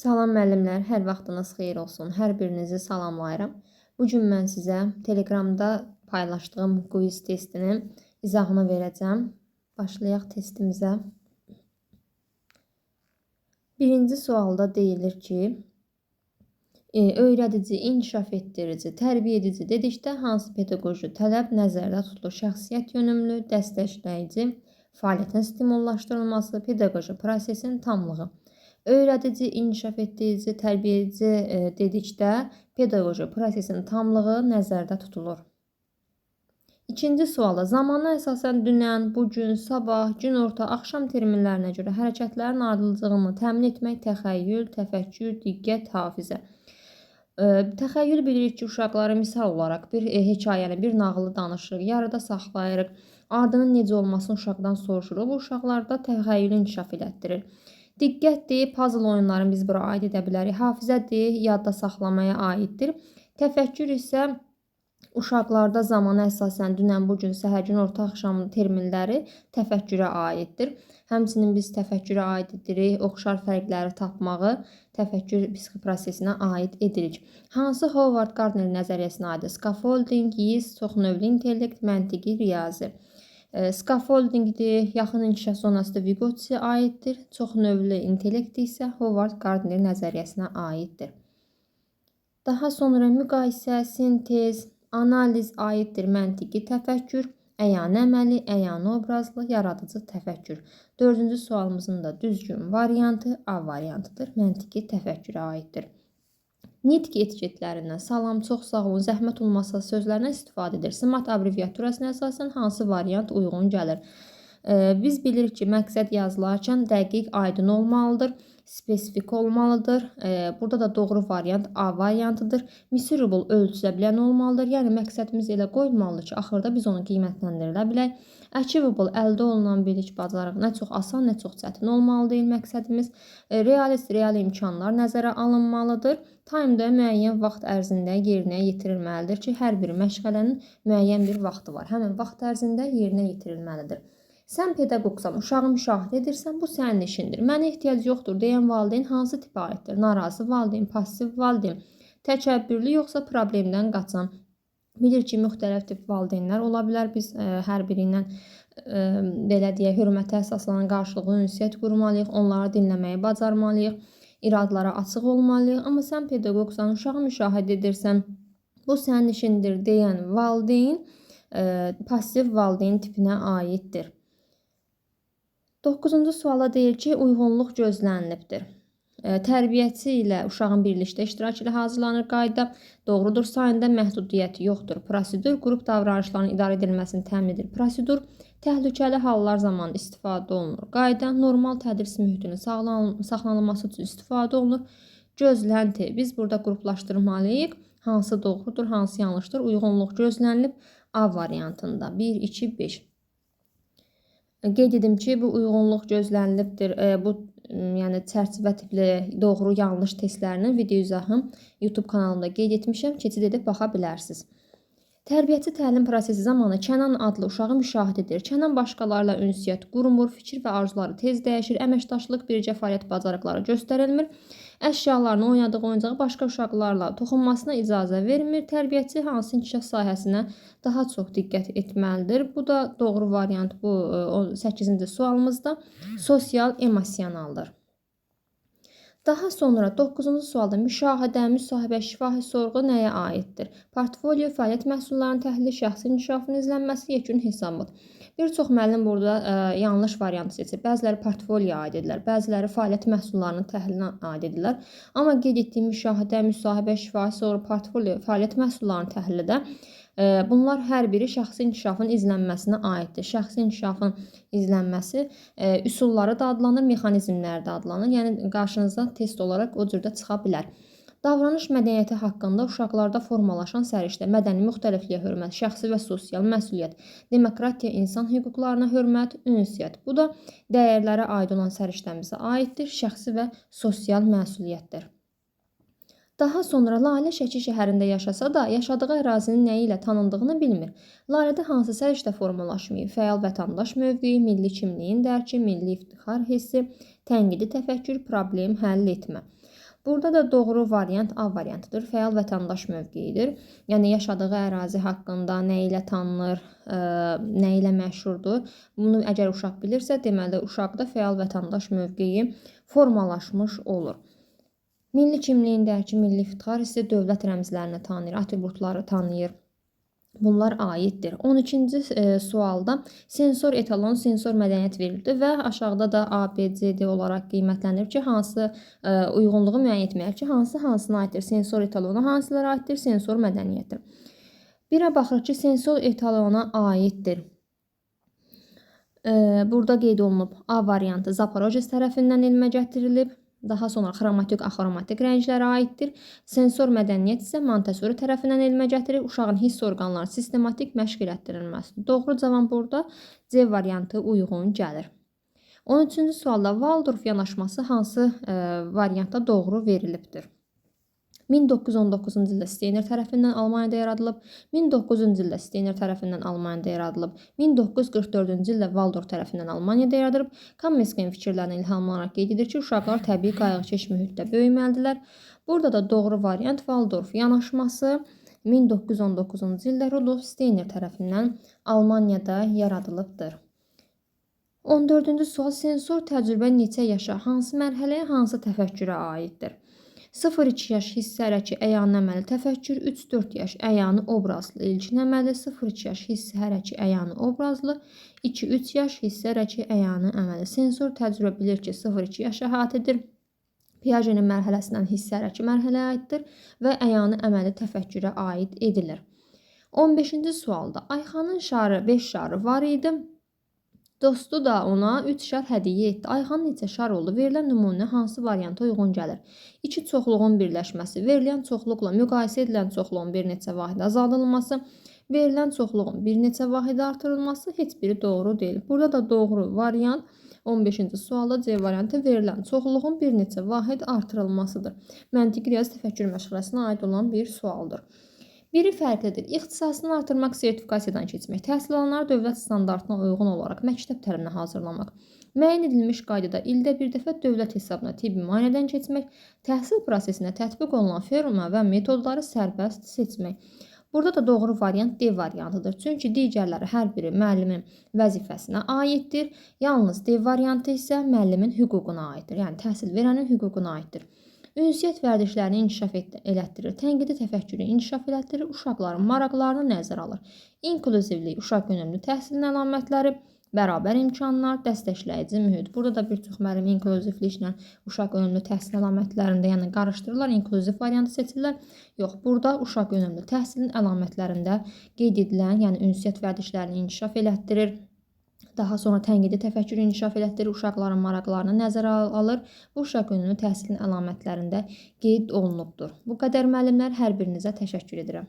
Salam müəllimlər, hər vaxtınız xeyir olsun. Hər birinizi salamlayıram. Bu gün mən sizə Telegramda paylaşdığım quiz testinin izahını verəcəm. Başlayaq testimizə. Birinci sualda deyilir ki, öyrədici, inkişaf etdirici, tərbiyə edici dedikdə hansı pedaqoji tələb nəzərdə tutulur? Şəxsiyyət yönümlü, dəstəkləyici, fəaliyyətin stimullaşdırılması, pedaqoji prosesin tamlığı. Öyrədici, inkişaf etdirici, tərbiyə edici dedikdə pedaqoji prosesin tamlığı nəzərdə tutulur. İkinci sualda zamana əsasən dünən, bugün, sabah, günorta, axşam terminlərinə görə hərəkətlərin ardıcıllığını təmin etmək təxəyyül, təfəkkür, diqqət, hafizə. Təxəyyül bilirik ki, uşaqlara misal olaraq bir hekayəni, bir nağılı danışırıq, yarıda saxlayırıq, ardının necə olmasını uşaqdan soruşuruq. Bu uşaqlarda təxəyyülü inkişaf elətdirir. Diqqətdir, puzzle oyunlarını biz bura aid edə bilərik. Hafizədir, yadda saxlamaya aiddir. Təfəkkür isə uşaqlarda zamana əsasən dünən, bugün, səhər, günorta, axşam terminləri təfəkkürə aiddir. Həmçinin biz təfəkkürə aid edirik, oxşar fərqləri tapmağı təfəkkür psixoprosesinə aid edirik. Hansı Howard Gardner nəzəriyyəsinə aiddir? Scaffolding, YIS, çoxnövlü intellekt, məntiqi, riyazi. Scaffoldingdir, yaxın inkişaf zonasında Vygotsky aiddir. Çoxnövlü intellekt isə Howard Gardner nəzəriyyəsinə aiddir. Daha sonra müqayisə, sintez, analiz aiddir məntiqi təfəkkür, əyan əməli, əyan obrazlı, yaradıcı təfəkkür. Dördüncü sualımızın da düzgün variantı A variantıdır. Məntiqi təfəkkürə aiddir. Nitq etiketlərindən salam, çox sağ olun, zəhmət olmasa sözlərindən istifadə edir. SMART abreviaturasına əsasən hansı variant uyğun gəlir? Biz bilirik ki, məqsəd yazılarkən dəqiq, aydın olmalıdır, spesifik olmalıdır. Burada da doğru variant A variantıdır. Measurable ölçülə bilən olmalıdır. Yəni, məqsədimiz elə qoyulmalıdır ki, axırda biz onu qiymətləndirə bilək. Achievable əldə olunan bilik, bacarıq nə çox asan, nə çox çətin olmalı deyil məqsədimiz. Realist, real imkanlar nəzərə alınmalıdır. Time-da müəyyən vaxt ərzində yerinə yetirilməlidir ki, hər bir məşğələnin müəyyən bir vaxtı var. Həmin vaxt ərzində yerinə yetirilməlidir. Sən pedaqoqsan, uşağı müşahidə edirsən, bu sənin işindir. Mənə ehtiyac yoxdur deyən valideyn hansı tipə aiddir? Narazı valideyn, passiv valideyn, təkəbbürlü yoxsa problemdən qaçan? Bilir ki, müxtəlif tip valideynlər ola bilər. Biz hər biri ilə belə deyək, hörmətə əsaslanan qarşılıqlı ünsiyyət qurmalıyıq, onları dinləməyi bacarmalıyıq, iradlara açıq olmalıyıq. Amma sən pedaqoqsan, uşağı müşahidə edirsən, bu sənin işindir deyən valideyn passiv valideyn tipinə aiddir. 9-cu suala deyir ki, uyğunluq gözlənilibdir. Tərbiyəçi ilə uşağın birlikdə iştirak ilə hazırlanır qayda. Doğrudur, sayında məhdudiyyəti yoxdur. Prosedur, qrup davranışlarının idarə edilməsini təmin edir. Prosedur, təhlükəli hallar zamanı istifadə olunur. Qayda, normal tədris mühitinin saxlanılması üçün istifadə olunur. Gözlənti, biz burada qruplaşdırmalıyıq. Hansı doğrudur, hansı yanlışdır? Uyğunluq gözlənilib A variantında. 1, 2, 5. Qeyd edim ki, bu uyğunluq gözlənilibdir. Bu yəni çərçivə tipli doğru, yanlış testlərinin video izahım YouTube kanalımda qeyd etmişəm. Keçid edib baxa bilərsiniz. Tərbiyəçi təlim prosesi zamanı Kənan adlı uşağı müşahidə edir. Kənan başqalarla ünsiyyət qurmur, fikir və arzuları tez dəyişir, əməkdaşlıq, birgə fəaliyyət bacarıqları göstərilmir, əşyalarını, oynadığı oyuncağı başqa uşaqlarla toxunmasına icazə vermir. Tərbiyəçi hansı inkişaf sahəsinə daha çox diqqət etməlidir? Bu da doğru variant, bu 8-ci sualımızda sosial emosionaldır. Daha sonra 9-cu sualda müşahidə, müsahibə, şifahi sorğu nəyə aiddir? Portfolio, fəaliyyət məhsullarının təhlili, şəxsi inkişafının izlənməsi, yekun hesabat. Bir çox müəllim burada yanlış variantı seçir. Bəziləri portfolioya aid edirlər, bəziləri fəaliyyət məhsullarının təhlilinə aid edirlər. Amma qeyd etdiyim müşahidə, müsahibə, şifahi sorğu, portfolio, fəaliyyət məhsullarının təhlili də bunlar hər biri şəxsi inkişafın izlənməsinə aiddir. Şəxsi inkişafın izlənməsi üsulları da adlanır, mexanizmləri də adlanır. Yəni, qarşınıza test olaraq o cürdə çıxa bilər. Davranış mədəniyyəti haqqında uşaqlarda formalaşan səriştə, mədəni müxtəlifliyə hörmət, şəxsi və sosial məsuliyyət, demokratiya, insan hüquqlarına hörmət, ünsiyyət. Bu da dəyərlərə aid olan səriştəmizə aiddir, şəxsi və sosial məsuliyyətdir. Daha sonra Lalə Şəki şəhərində yaşasa da, yaşadığı ərazinin nəyi ilə tanındığını bilmir. Lalədə hansı səriştə formalaşmayıb? Fəal vətəndaş mövqeyi, milli kimliyin dərki, milli iftixar hissi, tənqidi təfəkkür, problem həll etmə. Burada da doğru variant A variantıdır. Fəal vətəndaş mövqeyidir. Yəni yaşadığı ərazi haqqında nə ilə tanınır, nə ilə məşhurdur. Bunu əgər uşaq bilirsə, deməli uşaqda fəal vətəndaş mövqeyi formalaşmış olur. Milli kimliyin dərki, milli iftixar hissi dövlət rəmzlərini tanıyır, atributları tanıyır. Bunlar aiddir. 12-ci sualda sensor etalon, sensor mədəniyyət verildi və aşağıda da A, B, C, D olaraq qiymətlənir ki, hansı uyğunluğu müəyyən etməyək ki, hansına aiddir? Sensor etalona hansılara aiddir? Sensor mədəniyyətdir. Birə baxırıq ki, sensor etalona aiddir. Burada qeyd olunub A variantı Zaporojets tərəfindən elmə gətirilib. Daha sonra xromatik, axromatik rənglərə aiddir. Sensor mədəniyyət isə Montessori tərəfindən elmə gətirilib. Uşağın hiss orqanları sistematik məşq elətdirilməsidir. Doğru cavab burada C variantı uyğun gəlir. 13-cü sualda Waldorf yanaşması hansı variantda doğru verilibdir? 1919-cu ildə Steiner tərəfindən Almaniyada yaradılıb, 1900-cu ildə Steiner tərəfindən Almaniyada yaradılıb, 1944-cü ildə Waldorf tərəfindən Almaniyada yaradılıb. Kamenskin fikirlərinə ilhamlanaraq qeyd edir ki, uşaqlar təbii qayğıkeş mühitdə böyüməlidirlər. Burada da doğru variant Waldorf yanaşması 1919-cu ildə Rudolf Steiner tərəfindən Almaniyada yaradılıbdır. 14-cü sual sensor təcrübə neçə yaşa, hansı mərhələyə, hansı təfəkkürə aiddir? 0-2 yaş hissə hərəki əyan əməli təfəkkür, 3-4 yaş əyanı obrazlı ilkin əməli, 0-2 yaş hissə hərəki əyanı obrazlı, 2-3 yaş hissə hərəki əyanı əməli. Sensor təcrübə bilir ki, 0-2 yaş əhatə edir. Piagenin mərhələsindən hissə hərəki mərhələyə aiddir və əyanı əməli təfəkkürə aid edilir. 15-ci sualda Ayxanın şarı 5 şarı var idi. Dostu da ona 3 şar hədiyyə etdi. Ayxanın neçə şar oldu? Verilən nümunə hansı varianta uyğun gəlir? 2 çoxluğun birləşməsi, verilən çoxluqla müqayisə edilən çoxluğun bir neçə vahid azaldılması, verilən çoxluğun bir neçə vahid artırılması heç biri doğru deyil. Burada da doğru variant 15-ci sualda C variantı verilən çoxluğun bir neçə vahid artırılmasıdır. Məntiqi riyazi təfəkkür məşğələsinə aid olan bir sualdır. Biri fərqlidir. İxtisasını artırmaq, sertifikasiyadan keçmək, təhsil alanları dövlət standartına uyğun olaraq məktəb təliminə hazırlamaq, müəyyən edilmiş qaydada ildə bir dəfə dövlət hesabına tibbi müayinədən keçmək, təhsil prosesinə tətbiq olunan forma və metodları sərbəst seçmək. Burada da doğru variant D variantıdır. Çünki digərləri hər biri müəllimin vəzifəsinə aiddir. Yalnız D variantı isə müəllimin hüququna aiddir. Yəni təhsil verənin hüququna aiddir. Ünsiyyət vərdişlərini inkişaf elətdirir, tənqidi təfəkkürü inkişaf elətdirir, uşaqların maraqlarını nəzərə alır. İnklüzivlik, uşaq yönümlü təhsilin əlamətləri, bərabər imkanlar, dəstəkləyici mühit. Burada da bir çox müəllim inklüzivliklə uşaq yönümlü təhsil əlamətlərində, yəni qarışdırırlar, inklüziv variantı seçirlər. Yox, burada uşaq yönümlü təhsilin əlamətlərində qeyd edilən, yəni ünsiyyət vərdişlərini inkişaf elətdirir. Daha sonra tənqidi təfəkkürü inkişaf elətdirir, uşaqların maraqlarını nəzərə alır. Bu uşaq yönümlü təhsilin əlamətlərində qeyd olunubdur. Bu qədər müəllimlər, hər birinizə təşəkkür edirəm.